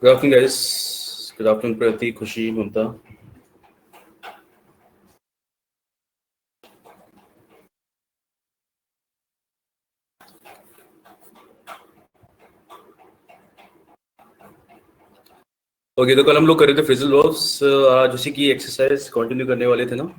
Good afternoon, guys. Good afternoon, Prati, Khushi, Mamta. Okay, तो कल हम लोग कर रहे थे फ्रेजल वर्ब्स। आज उसी की एक्सरसाइज कंटिन्यू करने वाले थे ना।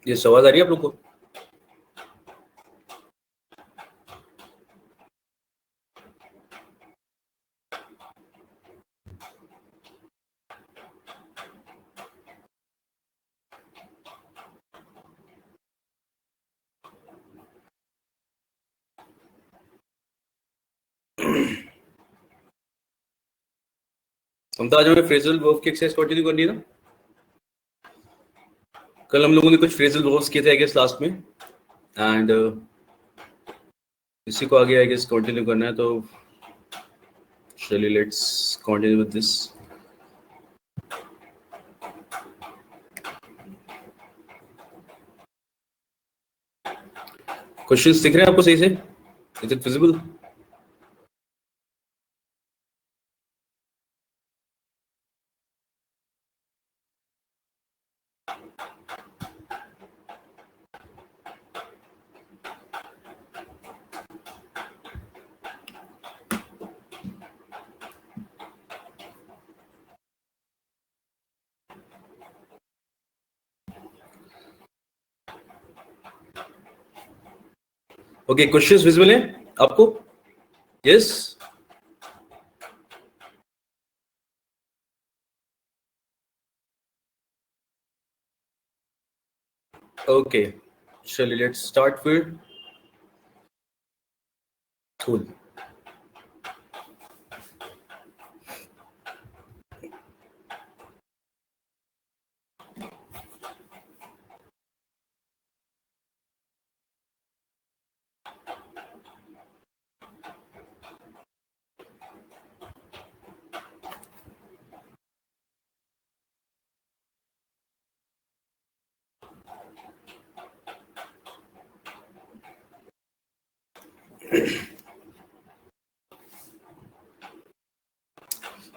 ये आवाज आ रही है आप लोग को? ममता, आज हमें फ्रेजल वर्ब की एक्सरसाइज कंटिन्यू करनी है ना। कल हम लोगों ने कुछ फ्रेजल वर्ब्स किए थे आई गेस लास्ट में, एंड इसी को आगे आई गेस कंटिन्यू करना है। तो चलिए let's continue with this. Questions दिख रहे हैं आपको सही से? Is it visible? Okay, questions visible हैं आपको? यस। ओके, चलिए let's start with cool.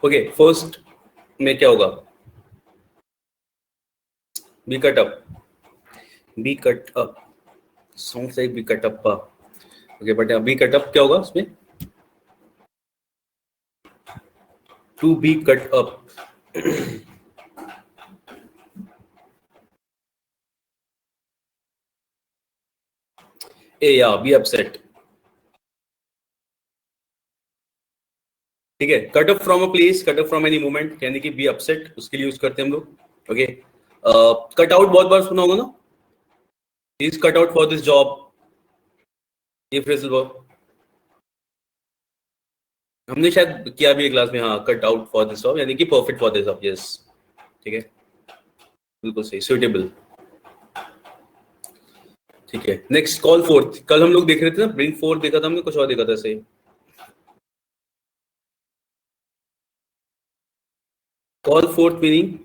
Okay, first में क्या होगा? B cut up. B cut up sounds like B cut up. Okay, but B cut up क्या होगा उसमें? To be cut up. A या बी अपसेट। ठीक है, cut up from a place, cut up from any moment, यानी कि be upset, उसके लिए यूज करते हैं हम लोग। ओके, कट आउट बहुत बार सुना होगा ना। Is cut out for this job, ये फ्रेजल वर्ब हमने शायद किया भी क्लास में। हाँ, cut out for this job यानी कि perfect for this job. Yes, ठीक है, बिल्कुल सही, सुटेबल। ठीक है, नेक्स्ट कॉल फोर्थ। कल हम लोग देख रहे थे ना, ब्रिंग फोर्थ देखा था हमने, कुछ और देखा था सही। Call fourth meaning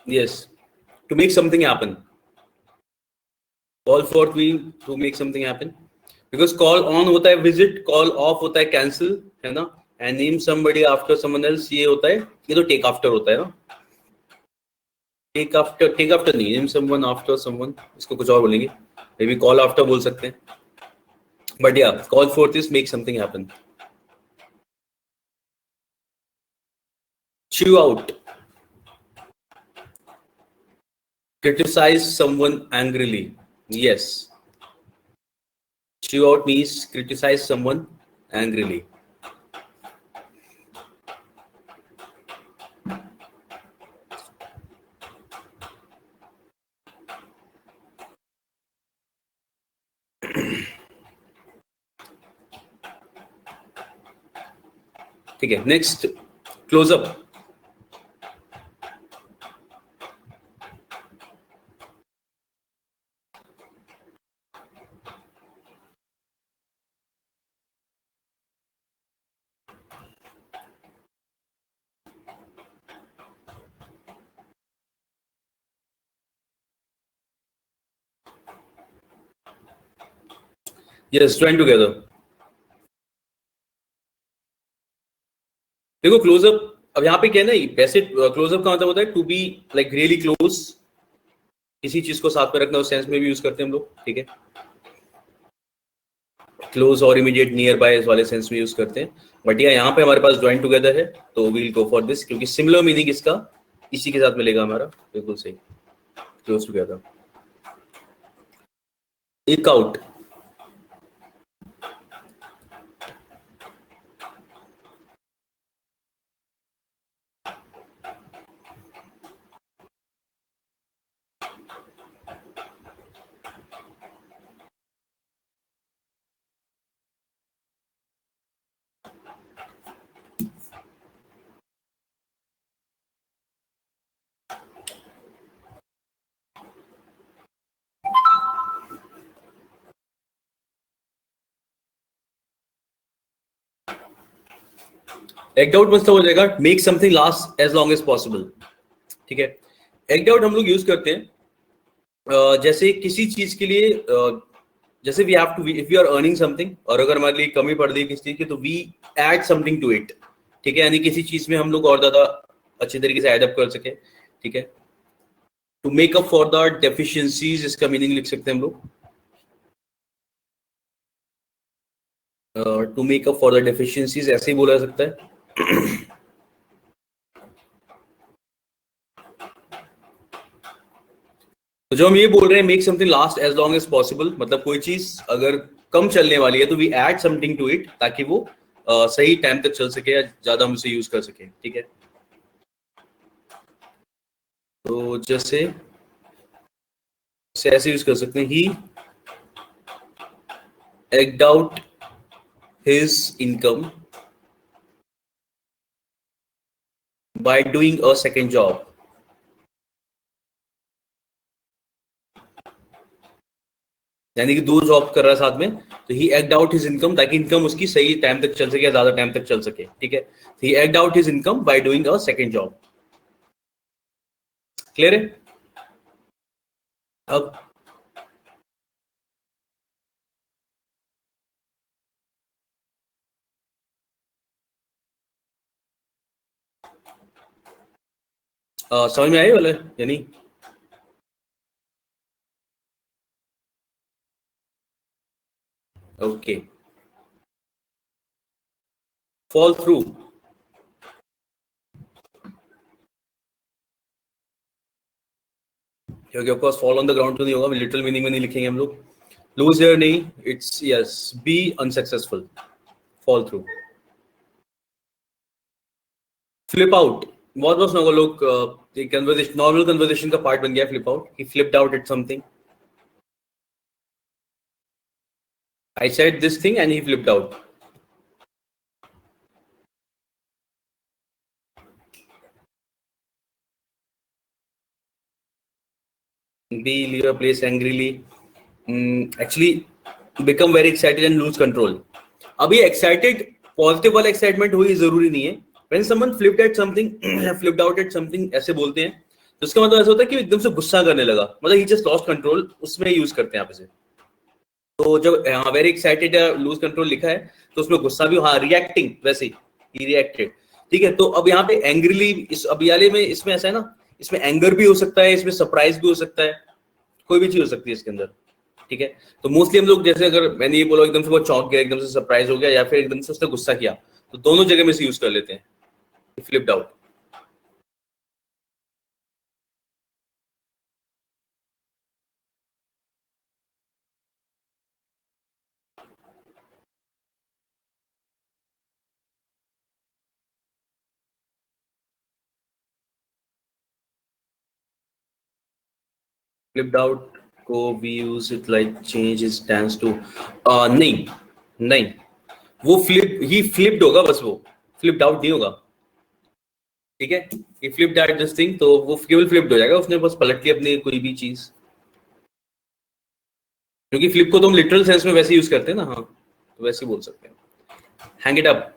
yes, to make something happen. Call forth mean to make something happen, because call on होता है visit, call off होता है cancel, है ना, and name somebody after someone else ये होता है, ये तो take after होता है ना। take after नहीं, name someone after someone, इसको कुछ और बोलेंगे, maybe call after बोल सकते हैं, but yeah, call forth is make something happen. chew out, criticize someone angrily. Yes, chew out means criticize someone angrily. ठीक है, next close up. Yes, join together. देखो क्लोजअप, अब यहाँ पे क्या है ना, वैसे क्लोजअप का मतलब होता है to be like really close, किसी चीज को साथ में रखना, उस सेंस में भी यूज करते हैं हम लोग, ठीक है। क्लोज और इमीडिएट नियर बाय इस वाले सेंस में यूज करते हैं। बट यहाँ पे हमारे पास ज्वाइन टुगेदर है, तो वील गो फॉर दिस, क्योंकि सिमिलर मीनिंग इसका इसी के साथ मिलेगा हमारा, बिल्कुल सही, close together. Act out, act out मतलब हो जाएगा make something last as long as possible, ठीक है। एक्ट आउट हम लोग यूज करते हैं जैसे किसी चीज के लिए, जैसे we have to, if you are earning something, और अगर हमारे लिए कमी पड़ रही है किसी चीज की, तो we add something to it, ठीक है। यानी किसी चीज में हम लोग और ज्यादा अच्छे तरीके से एड अप कर सके, ठीक है। To make up for the deficiencies, इसका मीनिंग लिख सकते हैं हम लोग, to make up for the deficiencies, ऐसे ही बोला जा सकता है। तो जो हम ये बोल रहे हैं make something last as long as possible, मतलब कोई चीज अगर कम चलने वाली है तो we add something to it, ताकि वो सही टाइम तक चल सके या ज्यादा हम उसे यूज कर सके, ठीक है। तो जैसे ऐसे यूज कर सकते हैं, ही egged out his income by doing a second job। यानी कि दो जॉब कर रहा है साथ में, तो ही egged out his income, ताकि इनकम उसकी सही टाइम तक चल सके या ज्यादा टाइम तक चल सके, ठीक है। ही egged out his income by doing a second job। Clear है? अब समझ में आई वाला या नहीं? ओके, फॉल थ्रू, क्योंकि of course fall on the ground तो नहीं होगा, लिटरल मीनिंग में नहीं लिखेंगे हम लोग। लूज एयर नहीं, it's yes, be unsuccessful, fall through. Flip out, बहुत बहुत सुना होगा लोग, कन्वर्सेशन, नॉर्मल कन्वर्सेशन का पार्ट बन गया flip out, he flipped out at something, I said this thing and he flipped out. Be leave a place angrily, actually become very excited and lose control. अभी excited, positive वाला excitement हुई जरूरी नहीं है। When someone flipped at something, flipped out at something ऐसे बोलते हैं, तो इसका मतलब ऐसा होता है कि एकदम से गुस्सा करने लगा, मतलब ही जस्ट लॉस्ट कंट्रोल, उसमें यूज करते हैं आप इसे। तो जब वेरी एक्साइटेड या लूज कंट्रोल लिखा है, तो उसमें गुस्सा भी, हाँ रिएक्टिंग, वैसे ही रिएक्टेड, ठीक है। तो अब यहाँ पे एंग्रीली, इस अभियाले में, इसमें ऐसा है ना, इसमें एंगर भी हो सकता है, इसमें सरप्राइज भी हो सकता है, कोई भी चीज हो सकती है इसके अंदर, ठीक है। तो मोस्टली हम लोग, जैसे अगर मैंने ये बोला एकदम से वो चौंक गया, एकदम से सरप्राइज हो गया, या फिर एकदम से उसने गुस्सा किया, तो दोनों जगह में से यूज कर लेते हैं फ्लिप्ड आउट। फ्लिप्ड आउट को we use it like change his stance to, नहीं, नहीं, वो फ्लिप, ही फ्लिप्ड होगा बस, वो फ्लिप्ड आउट नहीं होगा, ठीक है। ही फ्लिप्ड एट दिस थिंग, तो वो केवल फ्लिप्ड हो जाएगा, उसने बस पलट ली अपनी कोई भी चीज, क्योंकि फ्लिप को तो हम लिटरल सेंस में वैसे यूज करते हैं ना, हाँ, तो वैसे ही बोल सकते हैं, hang it up.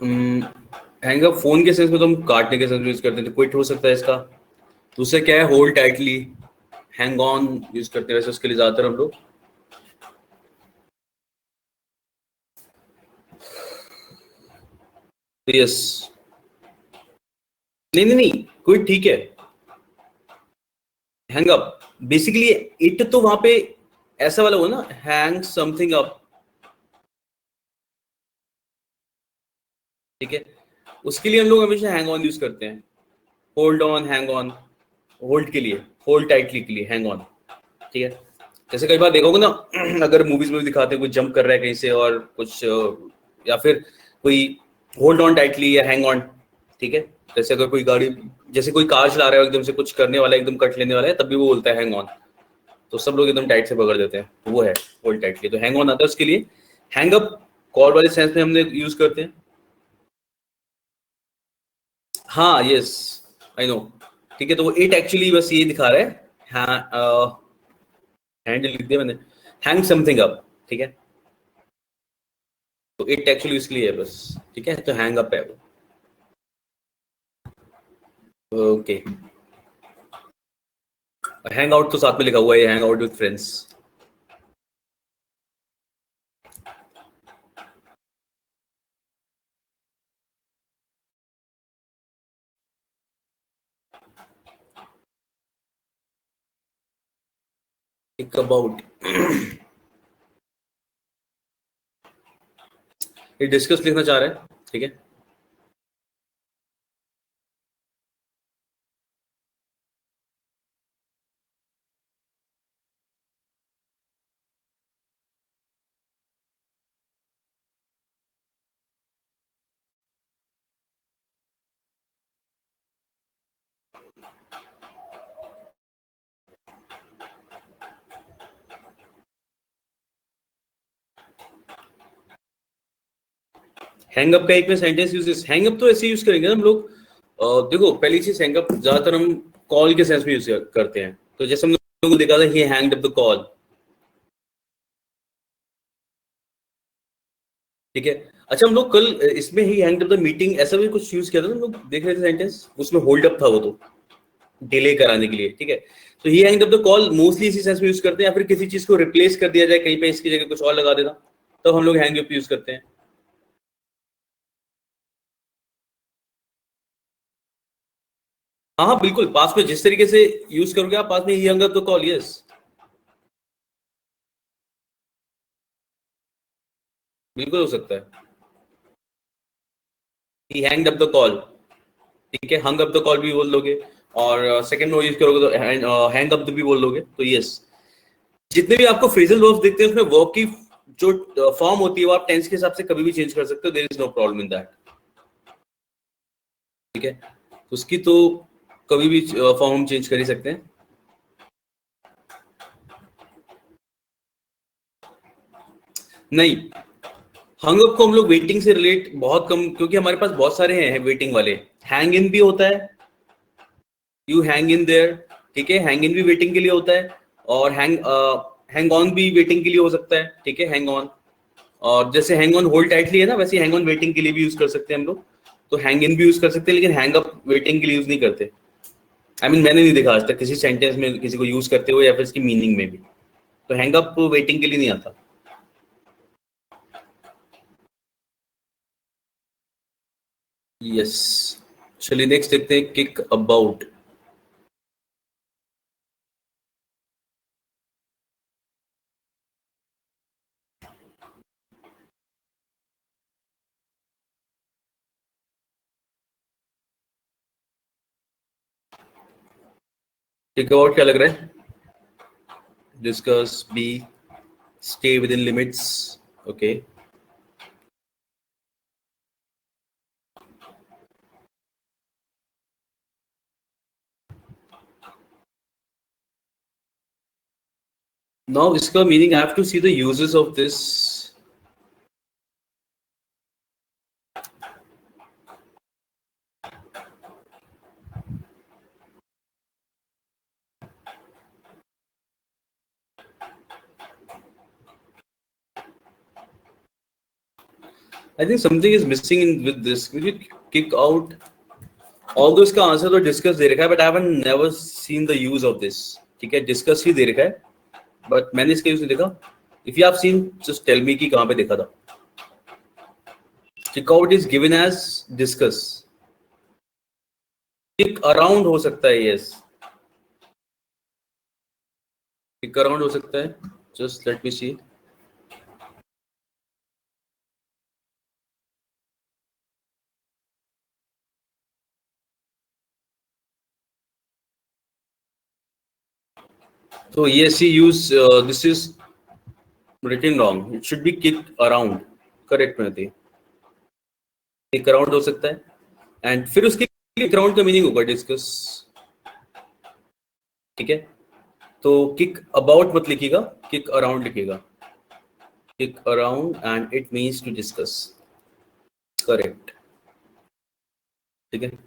Hang up phone के सेंस में तो हम काटने के सेंस में यूज करते हैं, तो क्विट हो सकता है इसका। दूसरा क्या है, hold tightly, hang on use करते हैं वैसे उसके लिए ज्यादातर हम लोग। यस, नहीं नहीं नहीं, क्विट ठीक है। हैंग अप बेसिकली इट तो वहां पे ऐसा वाला हुआ ना, हैंग समथिंग अप, ठीक है। उसके लिए हम लोग हमेशा हैंग ऑन यूज करते हैं, hold on, hang on. Hold के लिए, होल्ड टाइटली के लिए हैंग ऑन, ठीक है। जैसे कई बार देखोगे ना, अगर मूवीज में भी दिखाते हैं कोई जंप कर रहा है कहीं से और कुछ या फिर कोई होल्ड ऑन टाइटली या हैंग ऑन, ठीक है। जैसे अगर कोई गाड़ी, जैसे कोई कार चला रहा है एकदम से कुछ करने वाला है, एकदम कट लेने वाला है, तब भी वो बोलता है हैंग ऑन। तो सब लोग एकदम टाइट से पकड़ देते हैं, तो वो है होल्ड टाइटली। तो हैंग ऑन आता है उसके लिए। हैंग अप कॉल वाले सेंस में हमने यूज करते हैं। हाँ यस, आई नो, ठीक है। तो वो इट एक्चुअली बस ये दिखा रहा है, हाँ, हैंड लिख दिया मैंने, हैंग समथिंग अप, ठीक है। तो इट एक्चुअली इसके लिए है बस, ठीक है। तो हैंग अप है वो, ओके। हैंग आउट तो साथ में लिखा हुआ है, hang out with friends. Think about, ये डिस्कस लिखना चाह रहा है, ठीक है। हैंग अप का एक में सेंटेंस यूज, हैंग अप तो ऐसे यूज करेंगे ना हम लोग। देखो पहली चीज, हैंग अप ज्यादातर हम कॉल के सेंस में यूज करते हैं। तो जैसे हम लोगों को देखा था, ही हैंग्ड अप द कॉल, ठीक है। अच्छा, हम लोग कल इसमें ही हैंग्ड अप द मीटिंग ऐसा भी कुछ यूज किया था ना, हम लोग देख रहे थे सेंटेंस, उसमें होल्ड अप था वो तो डिले कराने के लिए, ठीक है। तो he hanged up the call mostly इसी सेंस में यूज करते हैं, या फिर किसी चीज को रिप्लेस कर दिया जाए कहीं पे, इसकी जगह कुछ और लगा देना, तो हम लोग हैंग अप यूज करते हैं। हाँ हाँ बिल्कुल, पास में जिस तरीके से यूज करोगे आप, पास में ही hang up the call, yes, बिल्कुल हो सकता है। He hanged up the call, ठीक है, हंग अप द कॉल भी बोल लोगे, और सेकंड में यूज करोगे तो हैंग अप भी बोल लोगे, तो यस। जितने भी आपको फ्रेजल वर्ब्स दिखते हैं उसमें वर्ब की जो फॉर्म होती है वो आप टेंस के हिसाब से कभी भी चेंज कर सकते हो, there is no problem in that, ठीक है। तो उसकी तो कभी भी फॉर्म हम चेंज कर ही सकते हैं। नहीं, हंग अप को हम लोग वेटिंग से रिलेट बहुत कम, क्योंकि हमारे पास बहुत सारे हैं वेटिंग वाले। हैंग इन भी होता है, यू हैंग इन देयर, ठीक है, हैंग इन भी वेटिंग के लिए होता है। और हैंग ऑन भी वेटिंग के लिए हो सकता है, ठीक है, हैंग ऑन। और जैसे हैंग ऑन होल्ड टाइटली है ना, वैसे हैंग ऑन वेटिंग के लिए भी यूज कर सकते हैं हम लोग। तो हैंग इन भी यूज कर सकते हैं, लेकिन हैंग अप वेटिंग के लिए यूज नहीं करते। मैंने नहीं देखा आज तक किसी सेंटेंस में किसी को यूज करते हुए या फिर इसकी मीनिंग में भी। तो हैंग अप वेटिंग के लिए नहीं आता। यस, चलिए नेक्स्ट देखते हैं, किक अबाउट। किक अबाउट क्या लग रहा है? Discuss, B, stay within limits, okay. Now इसका meaning I have to see the usages of this. I think something is missing in with this. Kick out. Although इसका answer तो discuss दे रखा है, but I haven't never seen the use of this. ठीक है, discuss ही दे रखा है, but मैंने इसका यूज नहीं देखा. If you have seen, just tell me कि कहाँ पे देखा था. Kick out is given as discuss. Kick around हो सकता है, yes. Kick around हो सकता है. Just let me see. So yes, he use this is written wrong. It should be kick around. Correct में थी. Kick around हो सकता है. And फिर उसके kick around का मीनिंग होगा डिस्कस. ठीक है. तो किक अबाउट मत लिखिएगा, किक अराउंड लिखिएगा. Kick around and it means to discuss. Correct. ठीक है.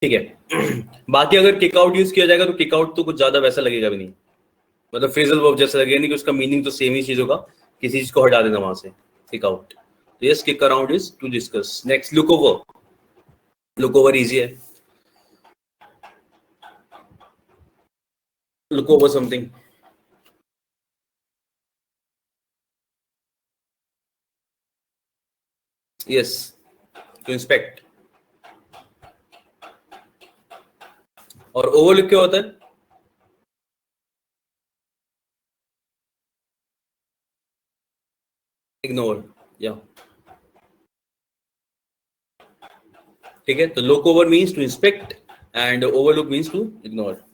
ठीक है. बाकी अगर किक आउट यूज किया जाएगा तो किक आउट तो कुछ ज्यादा वैसा लगेगा भी नहीं, मतलब फ्रेजल वर्ब जैसा लगेगा नहीं, कि उसका मीनिंग तो सेम ही चीज होगा, किसी चीज को हटा देना वहां से. Kick out. तो yes, kick around is to discuss. Next, look over. Look over easy है. Look over something. Yes, to inspect. और ओवरलुक क्या होता है? इग्नोर. या ठीक है. तो look over means to inspect and overlook means to ignore.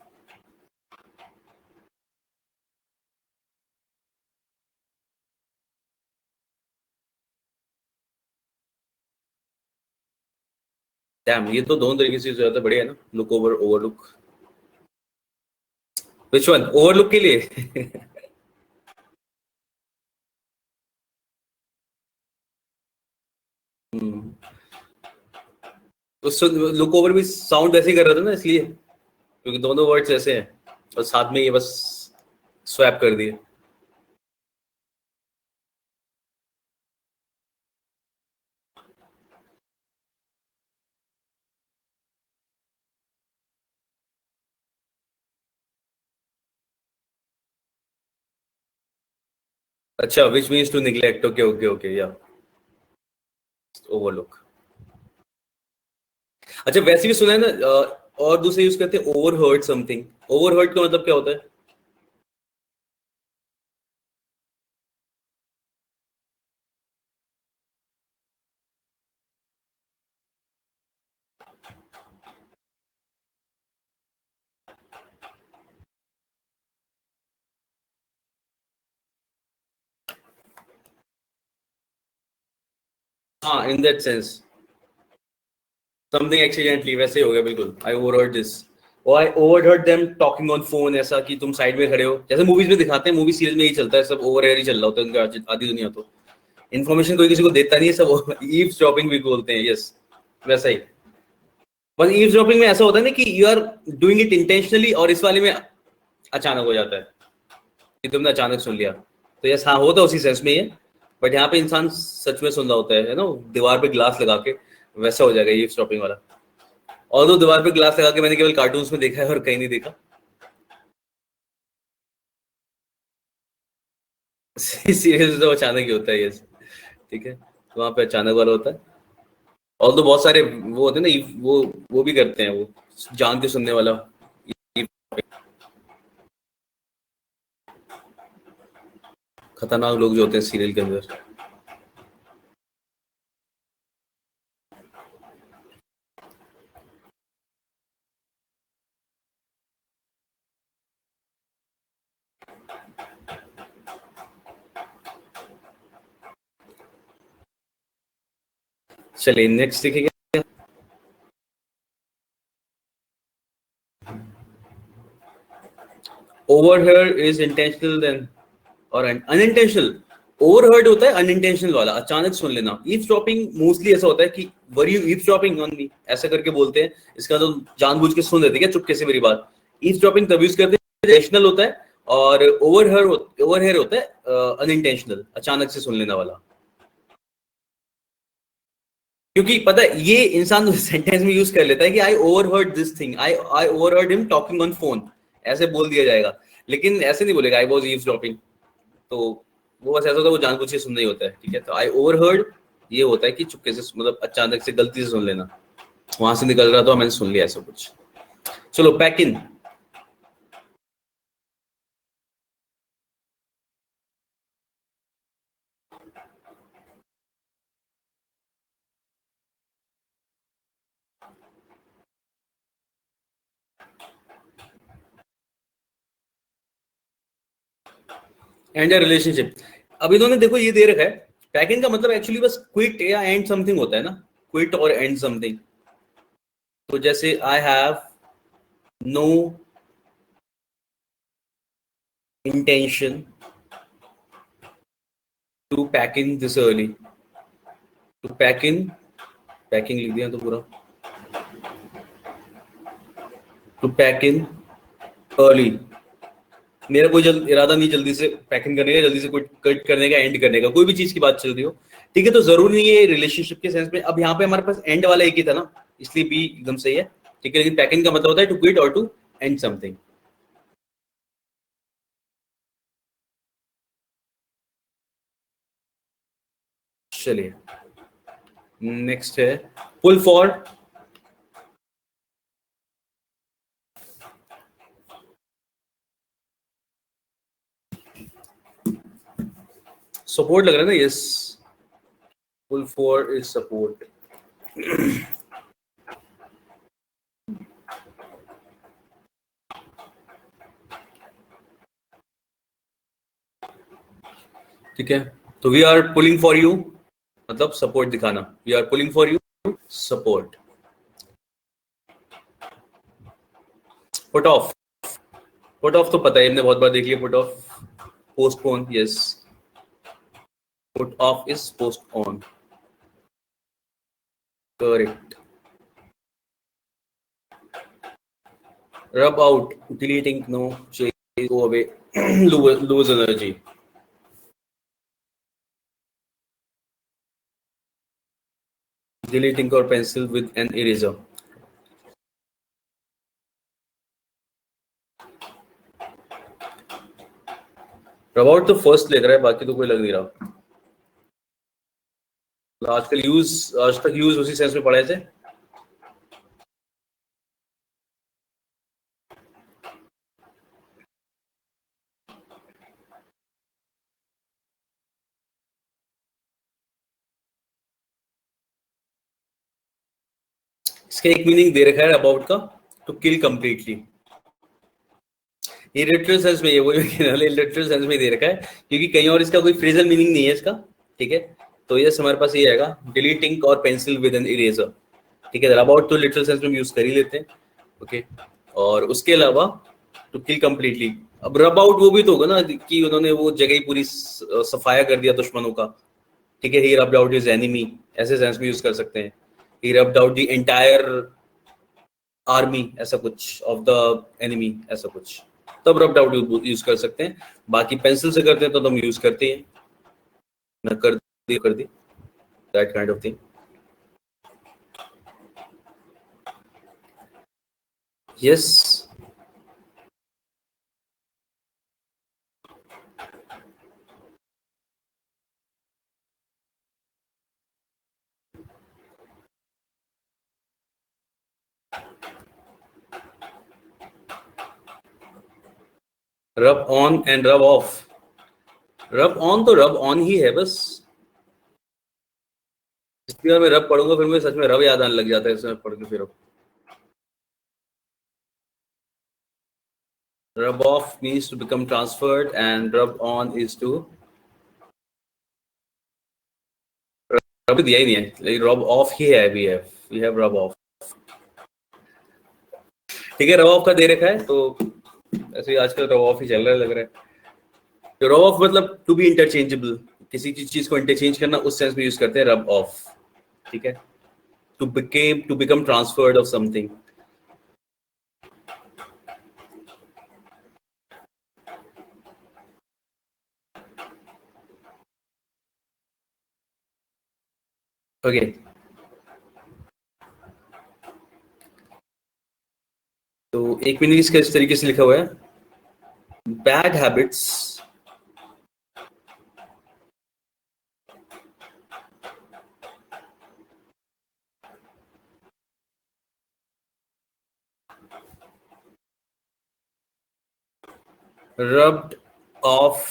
Damn, ये तो दोनों तरीके से ज्यादा बढ़िया है ना, look over, overlook. Which one? Overlook के लिए. उस लुक ओवर भी साउंड ऐसे ही कर रहा था ना, इसलिए, क्योंकि दोनों वर्ड्स ऐसे हैं और साथ में ये बस स्वैप कर दिए. अच्छा, which means to neglect. Okay okay okay. या ओवरलुक. अच्छा, वैसे भी सुना है ना, और दूसरे यूज करते हैं ओवरहर्ड समथिंग. ओवरहर्ड का मतलब क्या होता है? हाँ, in that sense. Something accidentally, वैसे ही हो गया बिल्कुल. I overheard this. और I overheard them talking on phone. ऐसा कि तुम साइड में खड़े हो, जैसे मूवीज में दिखाते हैं, मूवी सीरीज में यही चलता है, सब ओवरहेयर ही चल रहा होता है उनका आधी दुनिया. तो इन्फॉर्मेशन कोई किसी को देता नहीं है, सब ईव्सड्रॉपिंग भी बोलते हैं. यस, वैसा ही. बस ईव्सड्रॉपिंग में ऐसा होता है ना कि you are doing it intentionally, और इस वाले में अचानक हो जाता है कि तुमने अचानक सुन लिया. तो यस, हाँ, होता उसी सेंस में ही है. बट यहाँ पे इंसान सच में सुन रहा होता है ना, दीवार पे ग्लास लगा के. वैसा हो जाएगा ईव्सड्रॉपिंग वाला. और दो दीवार पे ग्लास लगा के मैंने केवल कार्टून्स में देखा है और कहीं नहीं देखा. सीरियस तो अचानक ही होता है. यस, ठीक है. तो वहां पे अचानक वाला होता है. और तो बहुत सारे वो होते हैं ना, वो भी करते हैं, वो जान के सुनने वाला. खतरनाक लोग जो होते हैं सीरियल के अंदर. चलिए नेक्स्ट देखेंगे. ओवरहर्ड इज इंटेंशनल देन और अनइंटेंशनल। ओवरहर्ड होता है अनइंटेंशनल वाला, अचानक सुन लेना। ईव्सड्रॉपिंग मोस्टली ऐसा होता है कि were you eavesdropping on me, ऐसा करके बोलते हैं। इसका तो जानबूझ के सुन लेते क्या चुपके से मेरी बात। ईव्सड्रॉपिंग तब यूज करते हैं इंटेंशनल होता है, और ओवरहेयर होता है अनइंटेंशनल, अचानक से सुन लेना वाला। क्योंकि पता है ये इंसान सेंटेंस में यूज कर लेता है कि I overheard this thing, I overheard him talking on phone, ऐसे बोल दिया जाएगा। लेकिन ऐसे नहीं बोलेगा आई वाज ईव्सड्रॉपिंग, तो वो बस ऐसा होता है, वो जानबूझ के सुनना ही होता है। ठीक है, तो आई ओवरहर्ड ये होता है कि चुपके से, मतलब अचानक से गलती से सुन लेना, वहां से निकल रहा था मैंने सुन लिया, ऐसा कुछ। चलो pack in. And a relationship. अब इन्होंने देखो ये दे रखा है, पैक इन का मतलब एक्चुअली बस क्विट या एंड समथिंग होता है ना, क्विट और एंड समथिंग। तो जैसे I have no intention to pack in this early. To pack in, packing लिख दिया तो पूरा, टू पैक इन अर्ली। मेरा कोई इरादा नहीं जल्दी से पैकिंग करने का, जल्दी से कोई कट करने का, एंड करने का, कोई भी चीज की बात चल रही हो। ठीक है, तो जरूरी नहीं है रिलेशनशिप के सेंस में। अब यहाँ पे हमारे पास एंड वाला एक ही था ना, इसलिए बी एकदम सही है। ठीक है, लेकिन पैकिंग का मतलब होता है टू क्विट और टू एंड समथिंग। चलिए नेक्स्ट है पुल फॉर। सपोर्ट लग रहा है ना, yes, pull for is support. ठीक है, तो we are pulling for you, मतलब सपोर्ट दिखाना। We are pulling for you support. Put off, put off तो पता है, हमने बहुत बार देख लिया put off. Postpone, yes, put off is postpone, correct. Rub out, deleting, no, change, go away, lose energy। deleting और pencil with an eraser। रब आउट तो फर्स्ट लग रहा है, बाकी तो कोई लग नहीं रहा। आजकल यूज, आज तक यूज उसी सेंस में पढ़े थे। इसका एक मीनिंग दे रखा है अबाउट का, टू किल कंप्लीटली। ये लिटरल सेंस में, ये वही लिटरल सेंस में दे रखा है, क्योंकि कहीं और इसका कोई फ्रेजल मीनिंग नहीं है इसका। ठीक है, तो ये हमारे पास ये आएगा, डिलीटिंग और पेंसिल विद एन इरेजर। ठीक है, अबाउट तो लिटरल सेंस में यूज कर ही लेते हैं। ओके, और उसके अलावा टू किल कंप्लीटली। अब रब आउट वो भी तो होगा ना कि उन्होंने वो जगह ही पूरी सफाया कर दिया दुश्मनों का। ठीक है, he rubbed out his enemy, ऐसे सेंस में यूज कर सकते हैं। He rubbed out the entire army, ऐसा कुछ, ऑफ द एनिमी, ऐसा कुछ, तब रब्ड आउट यूज कर सकते हैं। बाकी पेंसिल से करते हैं तो हम यूज करते हैं ना, कर दी, that kind of thing. Yes, rub on and rub off. Rub on तो रब ऑन ही है बस, इसलिए मैं रब पढ़ूंगा फिर मुझे सच में रब याद आने लग जाता है इसमें पढ़ के। फिर rub off means to become transferred and rub on is to, रब दिया ही नहीं है, लेकिन रब ऑफ ही है, वी हैव रब ऑफ। ठीक है, रब ऑफ का दे रखा है, तो ऐसे ही आजकल रब ऑफ ही चल रहा है लग रहा है। तो रब ऑफ मतलब टू बी इंटरचेंजेबल, किसी चीज को इंटरचेंज करना, उस सेंस में यूज करते हैं रब ऑफ, ठीक है। To become transferred off something. Okay, तो एक मिनट इसका इस तरीके से लिखा हुआ है, bad habits rubbed off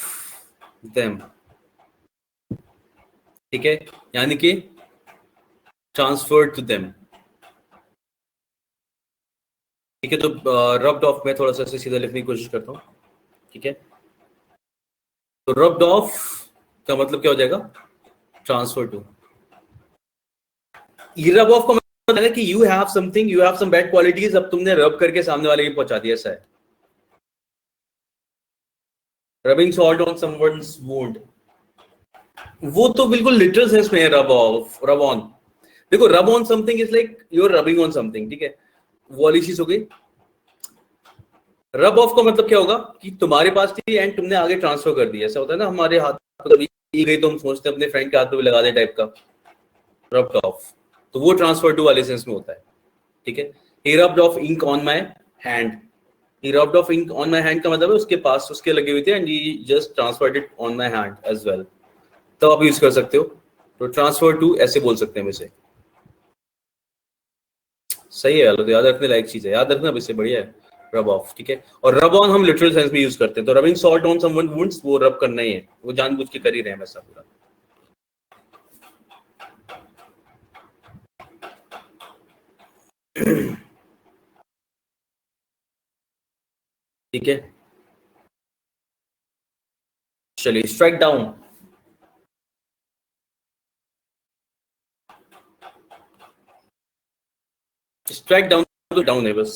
them, ठीक है, यानी कि ट्रांसफर्ड टू देम, ठीक है। तो रब्ड ऑफ में थोड़ा सा ऐसे सीधा लिखने की कोशिश करता हूँ, ठीक है। तो रब्ड ऑफ का मतलब क्या हो जाएगा, ट्रांसफर टू। रब ऑफ का मतलब है कि you have something, you have some bad qualities, अब तुमने रब करके सामने वाले की पहुंचा दिया, ऐसा है। Rubbing salt on someone's wound, वो तो बिल्कुल लिटरल सेंस में है रब ऑफ, रब ऑन। देखो, rub on something is like you are rubbing on something, ठीक है, वो वाली चीज हो गई। रब ऑफ का मतलब क्या होगा कि तुम्हारे पास थी एंड तुमने आगे ट्रांसफर कर दिया, ऐसा होता है ना, हमारे हाथ में कभी गई तो हम सोचते हैं अपने फ्रेंड के हाथ पे भी लगा दे टाइप का, रब ऑफ। तो वो ट्रांसफर टू वाले सेंस में होता है, ठीक है। He rubbed off ink on my hand, he rubbed off ink on my hand का मतलब है उसके पास उसके लगे हुए थे and he just transferred it on my hand as well, तो आप यूज कर सकते हो। तो ट्रांसफर टू ऐसे बोल सकते हैं वैसे, सही है। तो याद रखने लायक चीज है, याद रखना, इससे बढ़िया है रब ऑफ, ठीक है। और रब ऑन हम लिटरल सेंस में यूज करते हैं, तो rubbing salt on someone wounds, वो रब करना ही है, वो जानबूझ के कर ही रहे हैं वैसा पूरा। ठीक है, चलिए स्ट्राइक डाउन, स्ट्राइक डाउन तो डाउन है बस,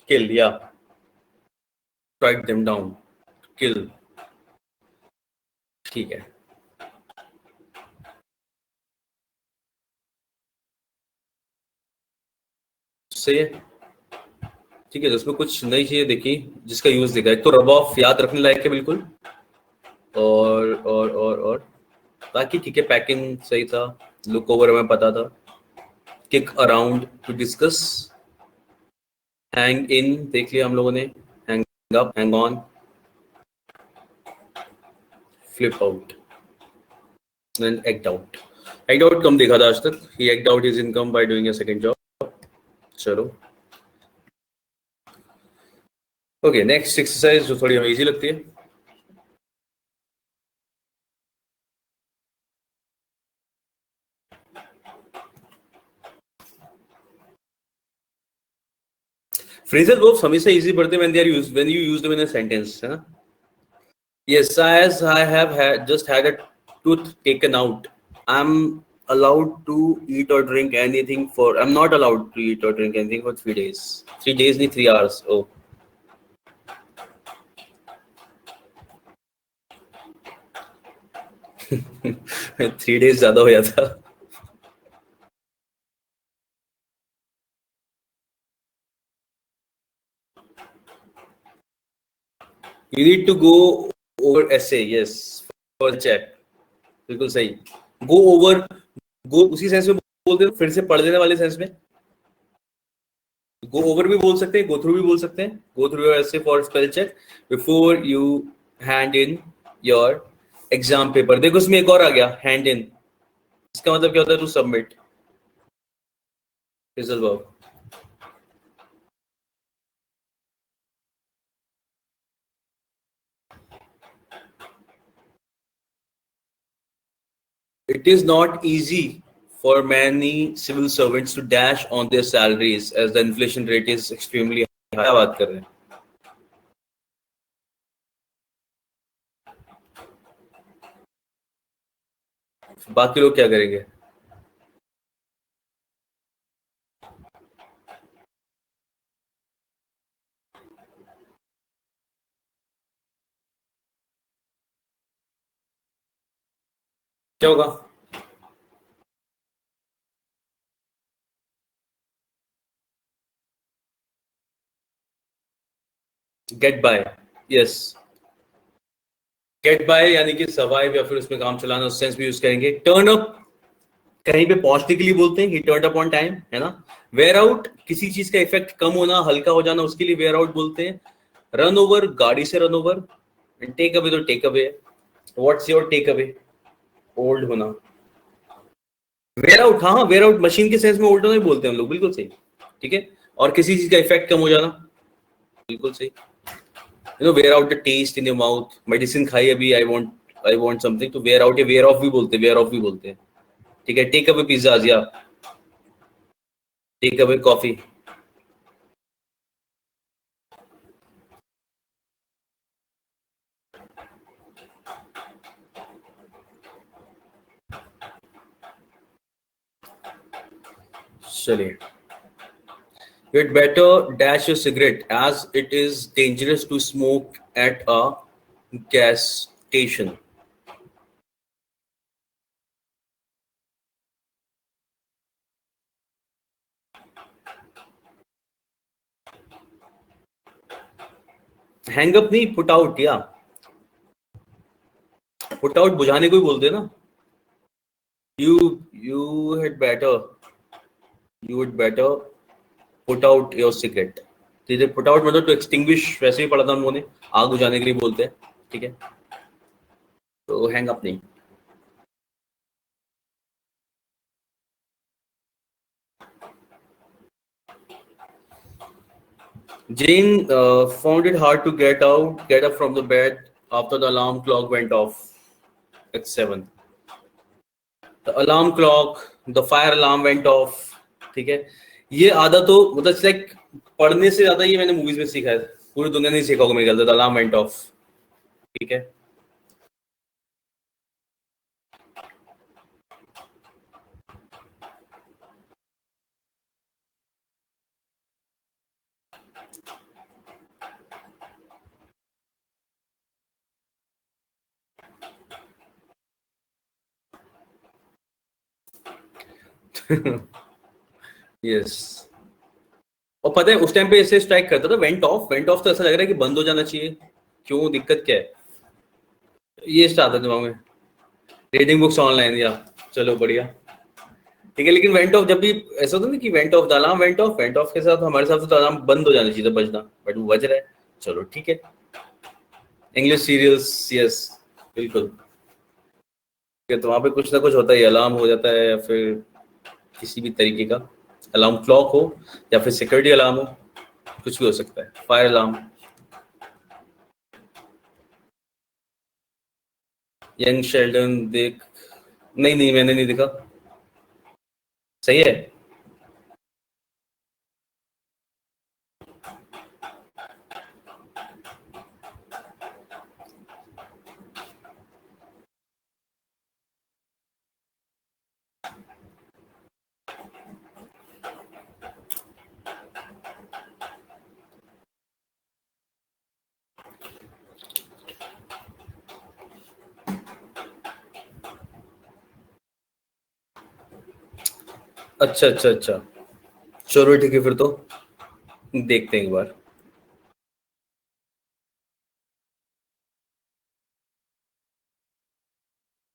किल या स्ट्राइक देम डाउन, किल, ठीक है, सही है, ठीक है। तो उसमें कुछ नई चीजें देखी जिसका यूज देखा, एक तो रब ऑफ याद रखने लायक है बिल्कुल, और बाकी ठीक है, पैकिंग सही था, लुक ओवर हमें पता था, kick around to discuss, hang in देख लिया हम लोगों ने, hang up, hang on, flip out and act out. Act out कम देखा था आज तक, he act out his income by doing a second job. चलो ओके, नेक्स्ट एक्सरसाइज जो थोड़ी हमें इजी लगती है। फ्रेजल वर्ब्स हमेशा इजी पड़ते हैं when you use them in a sentence, है ना। Yes, as I have just had a tooth taken out, I'm allowed to eat or drink anything for, I'm not allowed to eat or drink anything for 3 days, 3 days नहीं 3 hours, oh 3 days ज्यादा हो जाता। You need to go over essay, yes, for check, बिल्कुल सही। Go over, go उसी sense में बोलते हैं, फिर से पढ़ लेने वाले सेंस में। गो ओवर भी बोल सकते हैं, गो थ्रू भी बोल सकते हैं, go through your essay for spell check before you hand in your exam paper. देखो उसमें एक और आ गया, हैंड इन, इसका मतलब क्या होता है, to submit, phrasal verb. It is not easy for many civil servants to dash on their salaries as the inflation rate is extremely high। क्या बात कर रहे हैं, बाकी लोग क्या करेंगे। क्या होगा? Get by, yes. Get by यानी कि सर्वाइव या फिर उसमें काम चलाना, उस सेंस में यूज करेंगे। टर्न अप कहीं पे पहुंचने के लिए बोलते हैं, ही टर्न अप ऑन टाइम, है ना। वेयर आउट किसी चीज का इफेक्ट कम होना, हल्का हो जाना, उसके लिए वेयर आउट बोलते हैं। रन ओवर गाड़ी से रन ओवर। टेक अवे तो take away. What's your take away? Old होना। वेयर आउट, हाँ हाँ, वेयर आउट मशीन के सेंस में ओल्ड होना ही बोलते हैं हम लोग, बिल्कुल सही। ठीक है। और किसी चीज का इफेक्ट कम हो जाना, बिल्कुल सही। Wear out the taste in your mouth. Medicine खाई अभी, आई वांट समथिंग, तो वेयर आउट या वेयर ऑफ भी बोलते हैं, वेयर ऑफ भी बोलते हैं। ठीक है। टेक अवे पिज्जा, या टेक अवे कॉफी। चलिए, you'd better dash your cigarette as it is dangerous to smoke at a gas station. Hang up नहीं, पुट आउट, या पुट आउट बुझाने को ही बोलते हैं ना। You you had better you would better put out your cigarette. ठीक है। Put out मतलब टू एक्सटिंग्विश, वैसे ही पढ़ा था हम लोगों ने, आग बुझाने के लिए बोलते हैं। ठीक है। तो हैंग अप नहीं। Jane found it hard to get up from the bed after the alarm clock went off at 7. The alarm clock, the fire alarm went off. ठीक है। ये आधा तो मतलब लाइक पढ़ने से ज्यादा ये मैंने मूवीज में सीखा है। पूरी दुनिया ने सीखा होगा मेरे ख्याल से, द अलार्म वेंट ऑफ। ठीक है। यस। और पता है उस टाइम पे ऐसे स्ट्राइक करता था, वेंट ऑफ, वेंट ऑफ, तो ऐसा लग रहा है कि बंद हो जाना चाहिए। क्यों, दिक्कत क्या है? ये स्टार्ट था दिमाग में। रीडिंग बुक्स ऑनलाइन, या चलो बढ़िया। ठीक है। लेकिन वेंट ऑफ जब भी ऐसा होता है ना कि went of, the alarm went of के साथ हमारे साथ तो अलार्म बंद हो जाना चाहिए था बजना, बट वो बज रहा है। चलो ठीक है। इंग्लिश सीरियल्स, यस, बिल्कुल। तो वहां पे कुछ ना कुछ होता है, अलार्म हो जाता है, या फिर किसी भी तरीके का अलार्म क्लॉक हो, या फिर सिक्योरिटी अलार्म हो, कुछ भी हो सकता है, फायर अलार्म। यंग शेल्डन देख, नहीं नहीं मैंने नहीं देखा। सही है। अच्छा अच्छा अच्छा। चलो ठीक है फिर तो, देखते हैं एक बार।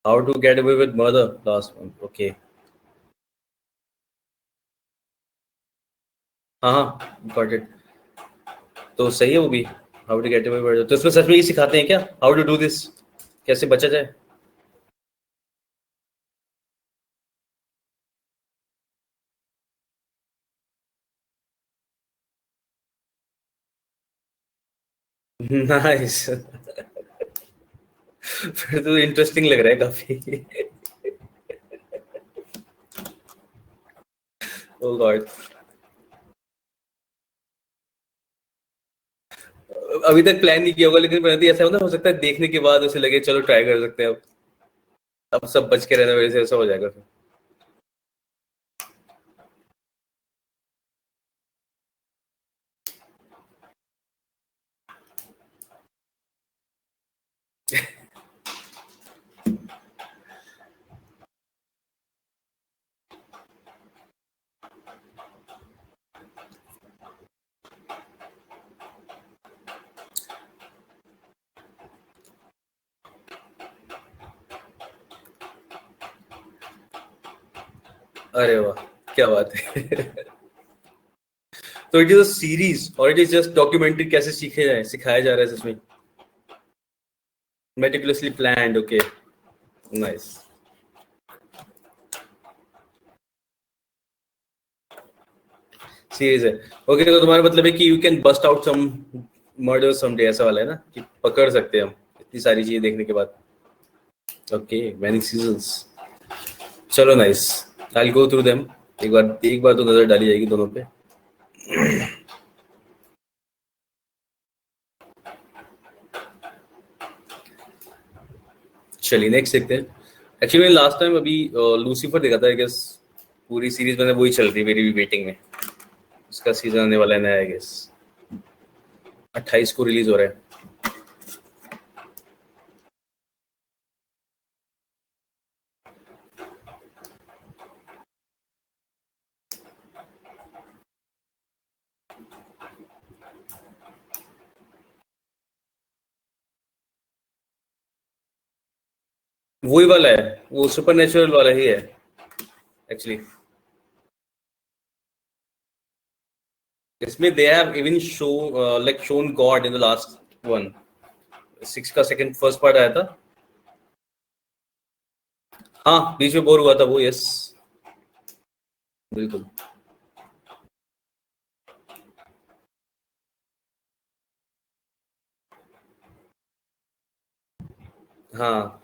How to get away with murder, last one, okay. हाँ हाँ, गॉट इट। तो सही है वो भी। How to get away with, तो इसमें सच में ये सिखाते हैं क्या, हाउ टू डू दिस, कैसे बचा जाए? नाइस। फिर तो इंटरेस्टिंग लग रहा है काफी। ओ गॉड। अभी तक प्लान नहीं किया होगा, लेकिन यदि ऐसा हो सकता है देखने के बाद उसे लगे चलो ट्राई कर सकते हैं अब सब बच के रहना वजह से ऐसा हो जाएगा फिर। अरे वाह, क्या बात है। तो इट इज अ सीरीज और इट इज जस्ट डॉक्यूमेंट्री, कैसे सीखे जाए, सिखाया जा रहा है इसमें? Meticulously planned, okay, nice. Series है, ओके। तो तुम्हारा मतलब है कि you can bust out some murder someday, ऐसा वाला है ना, कि पकड़ सकते हैं हम इतनी सारी चीजें देखने के बाद। ओके, मैनी सीजन्स, चलो नाइस। आई गो थ्रू देम, एक बार तो नजर डाली जाएगी दोनों पे। चलिए नेक्स्ट देखते हैं। एक्चुअली मैंने लास्ट टाइम अभी लूसीफर देखा था, आई गेस। पूरी सीरीज मैंने वही चल रही है मेरी भी वेटिंग में। उसका सीजन आने वाला है नया, आई गेस 28 को रिलीज हो रहा है। वही वाला है, वो सुपर नेचुरल वाला ही है एक्चुअली। इसमें they have even show like shown God in the last one. 6 का सेकंड फर्स्ट पार्ट आया था। हाँ, बीच में बोर हुआ था वो, यस, बिल्कुल। हाँ,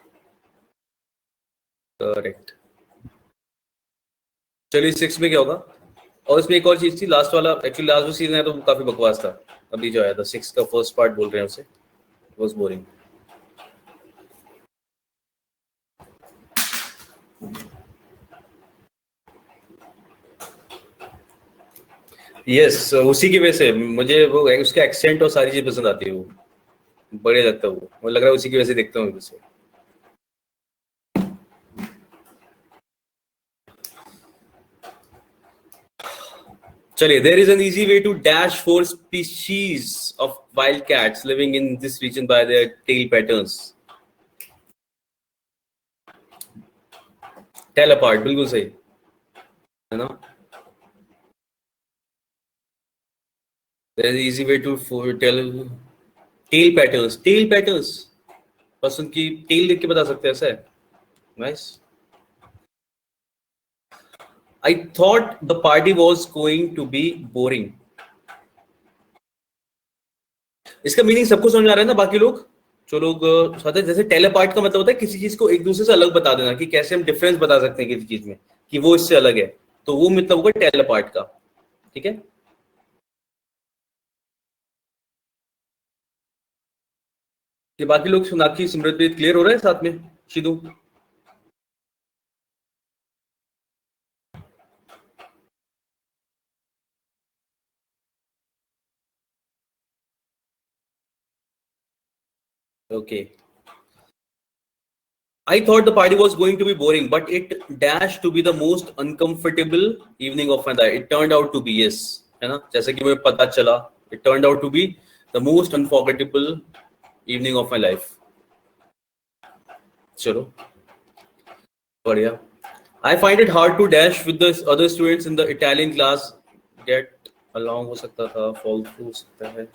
करेक्ट। चलिए 6 में क्या होगा। और इसमें एक और चीज थी, लास्ट वाला, एक्चुअली लास्ट जो सीजन है तो वो काफी बकवास था। अभी जो आया था 6 का फर्स्ट पार्ट बोल रहे हैं उसे, वाज बोरिंग। यस, उसी की वजह से मुझे वो उसका एक्सेंट और सारी चीज पसंद आती है। वो बढ़िया लगता है, वो मुझे लग रहा है उसी की वजह से देखता हूँ उसे। चलिए, there is an easy way to dash four species of wild cats living in this region by their tail patterns. Tail apart, बिल्कुल सही है ना। There is easy way to tell tail patterns, tail patterns, बस उनकी tell देख के बता सकते हैं, ऐसा है। Nice. I thought the party was going to be boring. इसका मीनिंग सबको समझ आ रहा है ना, बाकी लोग जो लोग साथ हैं, जैसे टेलीपार्ट का मतलब होता है किसी चीज को एक दूसरे से अलग बता देना, कि कैसे हम डिफरेंस बता सकते हैं किसी चीज में, कि वो इससे अलग है। तो वो मतलब होगा टेलीपार्ट का। ठीक है। कि बाकी लोग, सोनाक्षी, सिमरनप्रीत, क्लियर हो रहा है साथ में? शिदू? Okay. I thought the party was going to be boring, but it dashed to be the most uncomfortable evening of my life. It turned out to be, yes, है ना, जैसे कि मुझे पता चला, it turned out to be the most unforgettable evening of my life. चलो, बढ़िया। I find it hard to dash with the other students in the Italian class. Get along हो सकता था, fall through हो सकता है,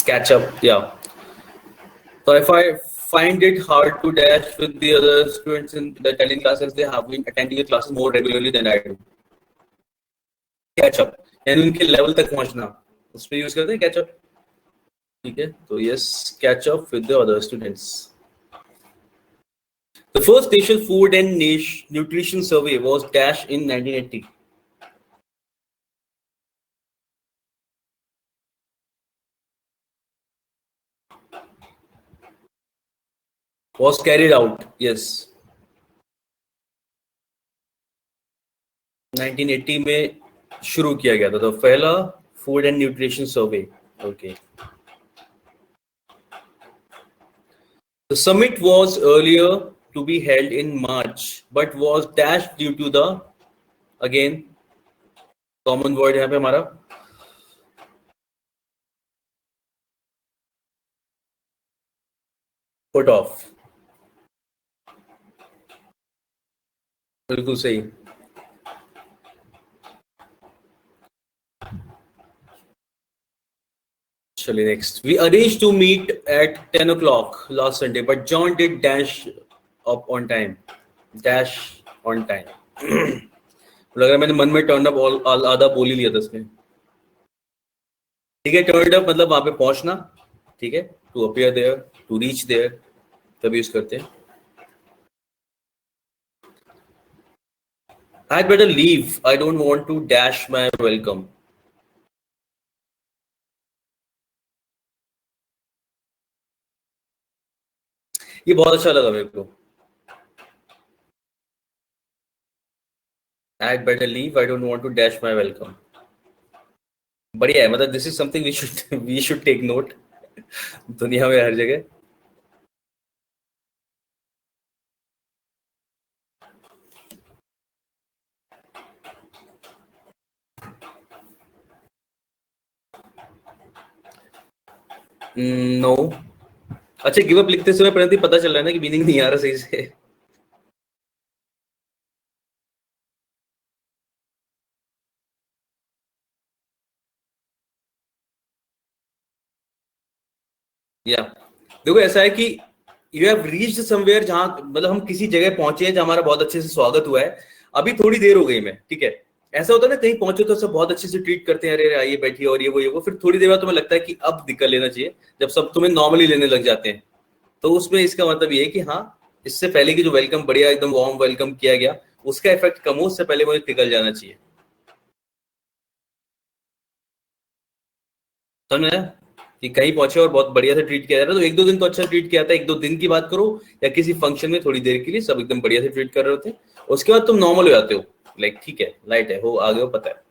catch up, yeah. So if I find it hard to dash with the other students in the Italian classes, they have been attending the classes more regularly than I do. Catch up, यानी उनके level तक पहुंचना, उस पर use करते हैं catch up। ठीक है, तो yes, catch up with the other students. The first National Food and Nutrition Survey was dash in 1980. Was carried out, yes, 1980 में शुरू किया गया था, तो पहला food and nutrition survey. Okay. The summit was earlier to be held in March, but was dashed due to the, again, common word यहाँ पे हमारा, put off। बिल्कुल सही। चलिए next. We arranged to meet at 10 o'clock last Sunday, but John did dash up on time. Dash on time. लग रहा है मैंने मन में टर्न अप आधा बोल ही लिया था इसमें. ठीक है, टर्न अप मतलब वहां पे पहुंचना. ठीक है, to appear there, to reach there, तभी यूज करते हैं. I had better leave. I don't want to dash my welcome. ये बहुत अच्छा लगा मेरे को. I had better leave. I don't want to dash my welcome. बढ़िया है, मतलब this is something we should take note दुनिया में हर जगह. नो. अच्छा, गिव अप लिखते समय परंतु पता चल रहा है ना कि मीनिंग नहीं आ रहा सही से. या देखो ऐसा है कि यू हैव रीच्ड समवेयर, जहां मतलब हम किसी जगह पहुंचे हैं जहां हमारा बहुत अच्छे से स्वागत हुआ है. अभी थोड़ी देर हो गई मैं. ठीक है, ऐसा होता है ना, कहीं पहुंचे तो सब बहुत अच्छे से ट्रीट करते हैं, अरे आइए बैठिए और ये वो. फिर थोड़ी देर बाद तुम्हें लगता है कि अब निकल लेना चाहिए, जब सब तुम्हें नॉर्मली लेने लग जाते हैं. तो उसमें इसका मतलब ये है कि हाँ, इससे पहले की जो वेलकम बढ़िया एकदम वार्म वेलकम किया गया, उसका इफेक्ट कम हो, उससे पहले मुझे निकल जाना चाहिए. समझ आया कि कहीं पहुंचे और बहुत बढ़िया से ट्रीट किया जा रहा है, तो एक दो दिन तो अच्छा ट्रीट किया था. एक दो दिन की बात करो, या किसी फंक्शन में थोड़ी देर के लिए सब एकदम बढ़िया से ट्रीट कर रहे होते हैं, उसके बाद तुम नॉर्मल हो जाते हो. लाइक ठीक है, लाइट है, हो आगे हो, पता है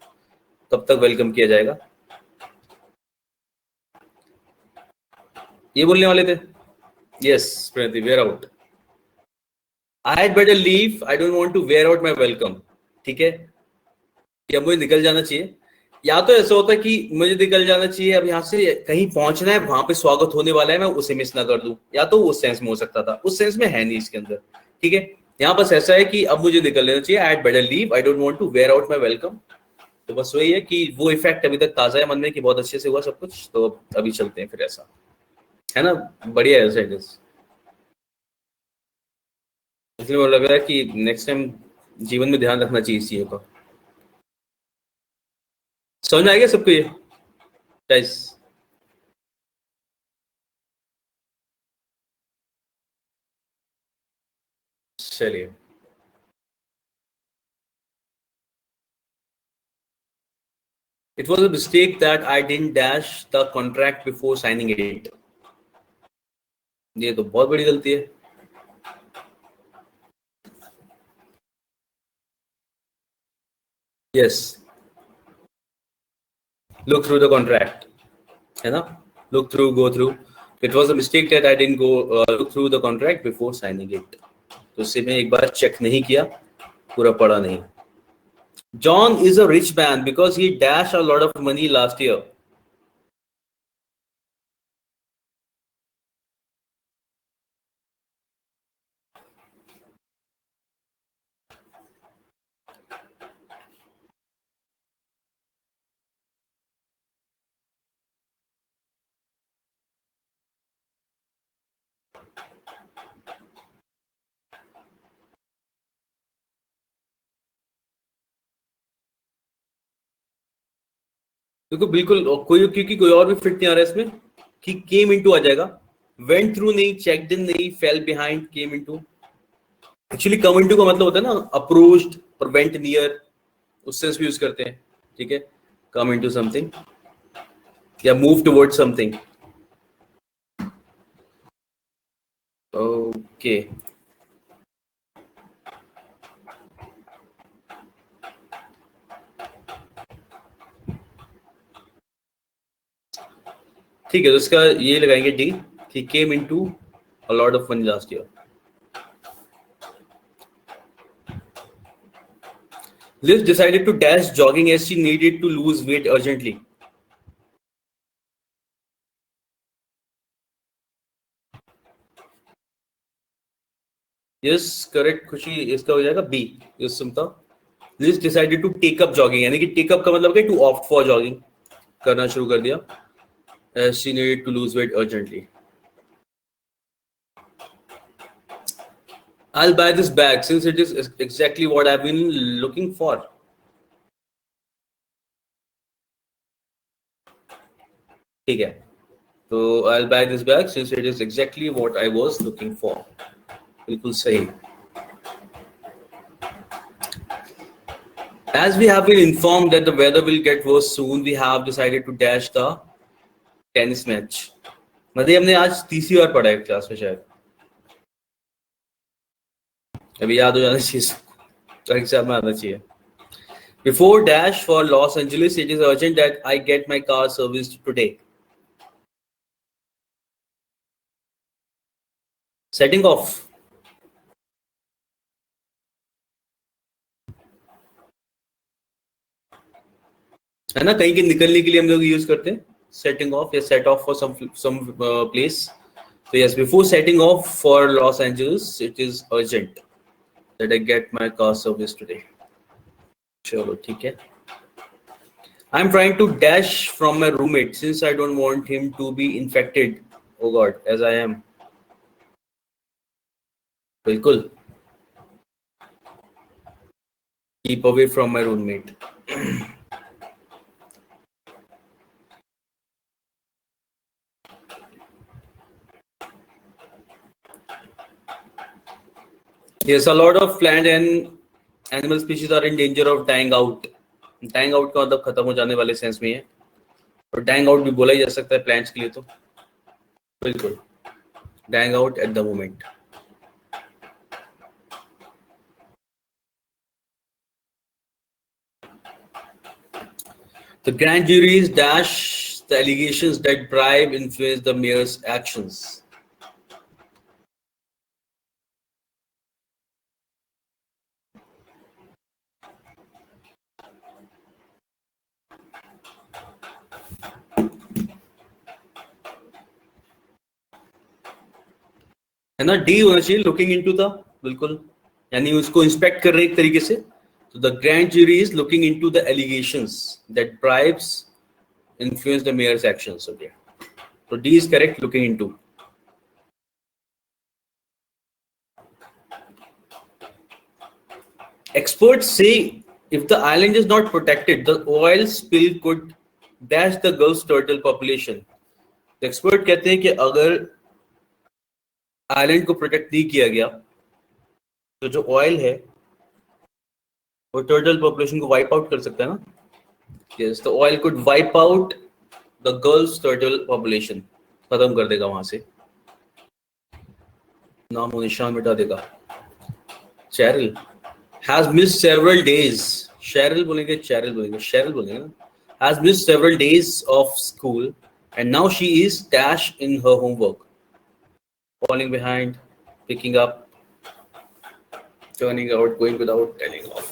कब तक वेलकम किया जाएगा. ये बोलने वाले थे. Yes Pranati, wear out. I had better leave. I don't want to wear out my welcome. ठीक है, या मुझे निकल जाना चाहिए. या तो ऐसा होता है कि मुझे निकल जाना चाहिए, अब यहाँ से कहीं पहुंचना है, वहां पे स्वागत होने वाला है, मैं उसे मिस ना कर दूं. या तो उस सेंस में हो सकता था, उस सेंस में है नहीं इसके अंदर. ठीक है, यहाँ बस ऐसा है कि अब मुझे निकल लेना चाहिए. I had better leave. I don't want to wear out my welcome. तो बस वही है कि वो इफेक्ट अभी तक ताजा है मन में कि बहुत अच्छे से हुआ सब कुछ, तो अभी चलते हैं फिर. ऐसा है ना, बढ़िया है ऐसा. इसलिए मुझे लग रहा है कि नेक्स्ट टाइम जीवन में ध्यान रखना चाहिए इस चीज का. समझ में आएगा सबको ये गाइस? चलिए. It was a mistake that I didn't dash the contract before signing it. ये तो बहुत बड़ी गलती है. Yes. Look through the contract. है ना? Look through, go through. It was a mistake that I didn't go look through the contract before signing it. तो उससे मैं एक बार चेक नहीं किया, पूरा पढ़ा नहीं. John is a rich man because he dashed a lot of money last year. देखो बिल्कुल कोई, क्योंकि कोई और भी फिट नहीं आ रहा है इसमें कि केम इनटू आ जाएगा. वेंट थ्रू नहीं, चेक्ड इन नहीं, fail behind, came into. Actually come into का मतलब होता है ना अप्रोच्ड और वेंट नियर, उस सेंस भी यूज करते हैं. ठीक है, कम इनटू समथिंग या मूव टुवर्ड समथिंग. ओके, ठीक है, तो इसका ये लगाएंगे डी कि came into a lot of money last year. Liz decided to dash jogging as she needed to lose weight urgently. Yes, correct. खुशी इसका हो जाएगा बी. Yes, सुनता. Liz decided to take up jogging, यानी कि take up का मतलब क्या? To opt for jogging, करना शुरू कर दिया. as she needed to lose weight urgently. I'll buy this bag since it is exactly what I've been looking for. ठीक है, तो I'll buy this bag since it is exactly what I was looking for. बिल्कुल सही. As we have been informed that the weather will get worse soon, we have decided to dash the tennis match. मतलब हमने आज तीसरी बार पढ़ा है class में, शायद अभी याद हो जाना चाहिए, एग्जाम में आना चाहिए. Before dash for Los Angeles, it is urgent that I get my car serviced today. Setting off. है ना, कहीं के निकलने के लिए हम लोग यूज करते हैं सेटिंग ऑफ या set off for some place. So yes, before setting off for Los Angeles, it is urgent that I get my car service today. चलो ठीक है. I'm trying to dash from my roommate since I don't want him to be infected. Oh God, as I am. बिल्कुल. Keep away from my roommate. Yes, a lot of plant and animal species are in danger of dying out. Dying out का मतलब खत्म हो जाने वाले sense में है, और dying out भी बोला ही जा सकता है प्लांट्स के लिए. तो बिल्कुल dying out at the moment. The grand juries dash the allegations that bribe influenced the mayor's actions. है ना, डी होना चाहिए, लुकिंग इनटू द, बिल्कुल, यानी उसको इंस्पेक्ट कर रहे एक तरीके से. तो the grand jury is looking into the allegations that bribes influence the mayor's actions. Okay, तो D is correct, looking into. Experts say if the island is not protected, the oil spill could dash the Gulf turtle population. The expert कहते हैं कि अगर island को protect नहीं किया गया तो जो ऑयल है वो टर्टल पॉपुलेशन को वाइप आउट कर सकता है ना. Yes, the oil could wipe out the gulf turtle population, खत्म कर देगा वहां से, नाम और निशान मिटा देगा. चैरल has missed several days. Cheryl बोलेंगे, चैरल बोलेंगे, शेरल बोलेंगे ना. Has missed several days of school and now she is dash in her homework. Falling behind, picking up, turning out, going without telling off.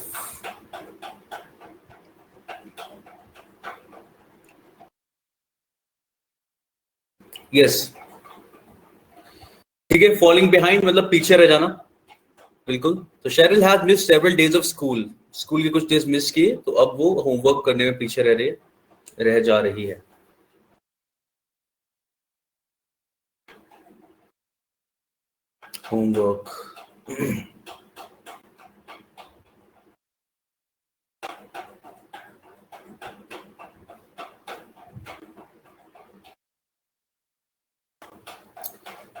Yes. ठीक है, falling behind मतलब पीछे रह जाना. बिल्कुल. तो Sheryl has miss several days of school, school के कुछ डेज मिस किए, तो अब वो होमवर्क करने में पीछे रह जा रही है. Homework.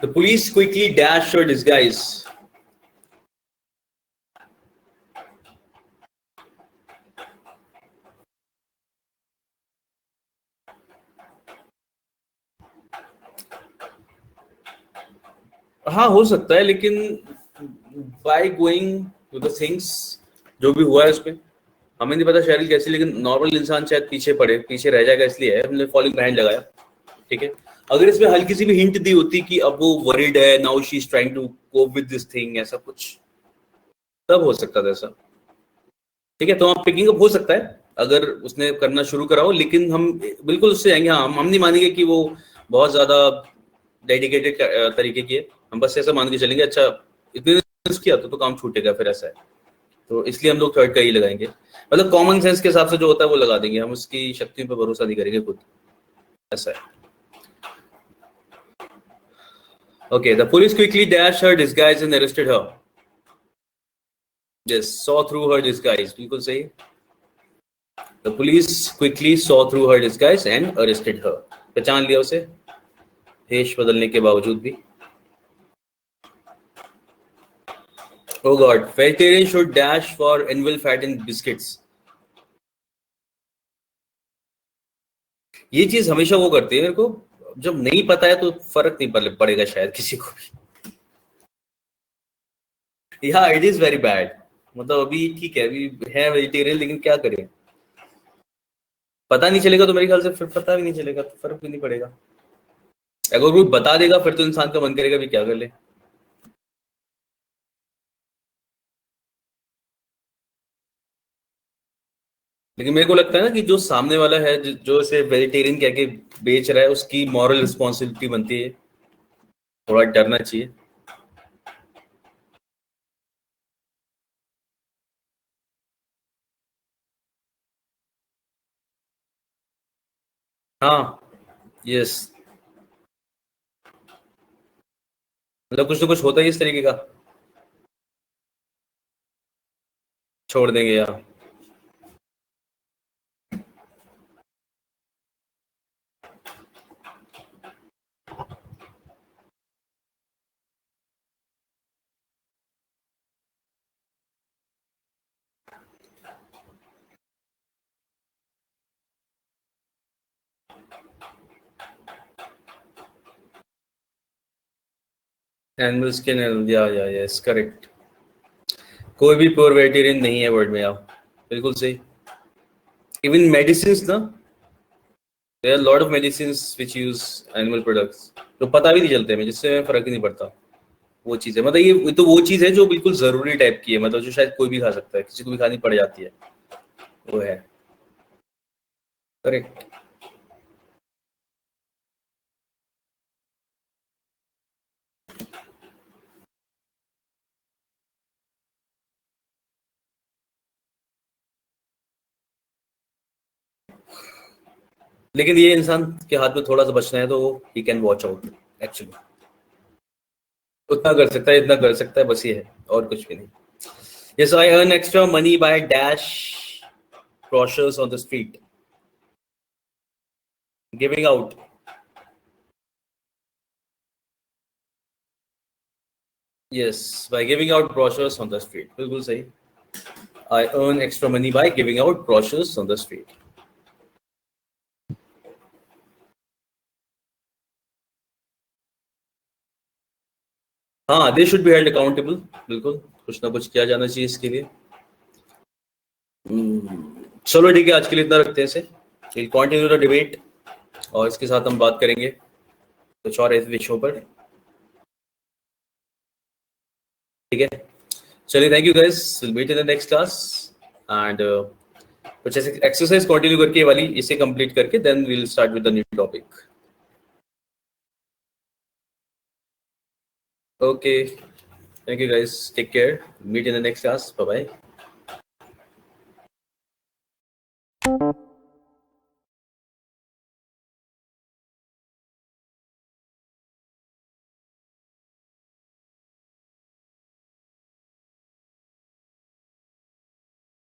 The police quickly dash her disguise. हाँ, हो सकता है, लेकिन by going to the things, जो भी हुआ है उसमें हमें नहीं पता शेरिल कैसी, लेकिन नॉर्मल इंसान शायद पीछे रह जाएगा, इसलिए हमने फॉलोइंग बिहाइंड लगाया. ठीक है, अगर इसमें हल्की सी भी हिंट दी होती कि अब वो वरीड है, now she is trying to cope with this thing, ऐसा कुछ, तब हो सकता था ऐसा. ठीक है, तो आप पिकिंग अप हो सकता है अगर उसने करना शुरू करा हो, लेकिन हम बिल्कुल उससे जाएंगे. हाँ, हम नहीं मानेंगे कि वो बहुत ज्यादा डेडिकेटेड तरीके की है, हम बस ऐसा मान के चलेंगे अच्छा इतने किया तो काम छूटेगा, फिर ऐसा है. तो इसलिए हम लोग थर्ड का ही लगाएंगे, मतलब कॉमन सेंस के हिसाब से जो होता है वो लगा देंगे, हम उसकी शक्तियों पर भरोसा नहीं करेंगे खुद, ऐसा है. Okay, the police quickly dashed her disguise and arrested her. Yes, saw through her disguise. बिल्कुल सही. The police quickly saw through her disguise and arrested her. पहचान लिया उसे भेष बदलने के बावजूद भी. Oh God, vegetarian should dash for animal fat in biscuits. ये चीज हमेशा वो करती है मेरे को. जब नहीं पता है तो फर्क नहीं पड़ेगा शायद किसी को भी. Yeah, it is very bad. मतलब अभी ठीक है, अभी है वेजिटेरियन, लेकिन क्या करें. पता नहीं चलेगा तो मेरे ख्याल से फिर पता भी नहीं चलेगा तो फर्क भी नहीं पड़ेगा. अगर कोई बता देगा फिर तो इंसान का मन करेगा भी क्या कर ले. लेकिन मेरे को लगता है ना कि जो सामने वाला है जो इसे वेजिटेरियन कह के बेच रहा है उसकी मॉरल रिस्पॉन्सिबिलिटी बनती है. थोड़ा डरना चाहिए. हाँ. यस. मतलब कुछ तो कुछ होता है इस तरीके का. छोड़ देंगे यार. एनिमल्स के या यस करेक्ट. कोई भी प्योर वेजिटेरियन नहीं है वर्ल्ड में आप. बिल्कुल सही. इवन मेडिसिन ना. There are lot of medicine which use animal products जो पता भी नहीं चलते हमें, जिससे हमें फर्क ही नहीं पड़ता. वो चीज है, मतलब ये तो वो चीज है जो बिल्कुल जरूरी टाइप की है, मतलब जो शायद कोई भी खा सकता है, किसी को भी खानी पड़ जाती है. वो है. करेक्ट. लेकिन ये इंसान के हाथ में थोड़ा सा बचना है तो he can watch out actually. उतना कर सकता है, इतना कर सकता है, बस ये है और कुछ भी नहीं. Yes, I earn extra money by dash brochures on the street. Giving out. Yes, by giving out brochures on the street. बिल्कुल सही. I earn extra money by giving out brochures on the street. हाँ, they should be held accountable. बिल्कुल कुछ ना कुछ किया जाना चाहिए इसके लिए. चलो ठीक है, आज के लिए इतना रखते हैं इसे. We'll continue the debate और इसके साथ हम बात करेंगे कुछ और ऐसे विषयों पर. ठीक है, चलिए. Thank you guys. Will meet in the next class and कुछ ऐसे एक्सरसाइज कंटिन्यू करके ये वाली इसे कंप्लीट करके then we will start with the new topic. Okay, thank you guys. Take care. Meet in the next class. Bye bye.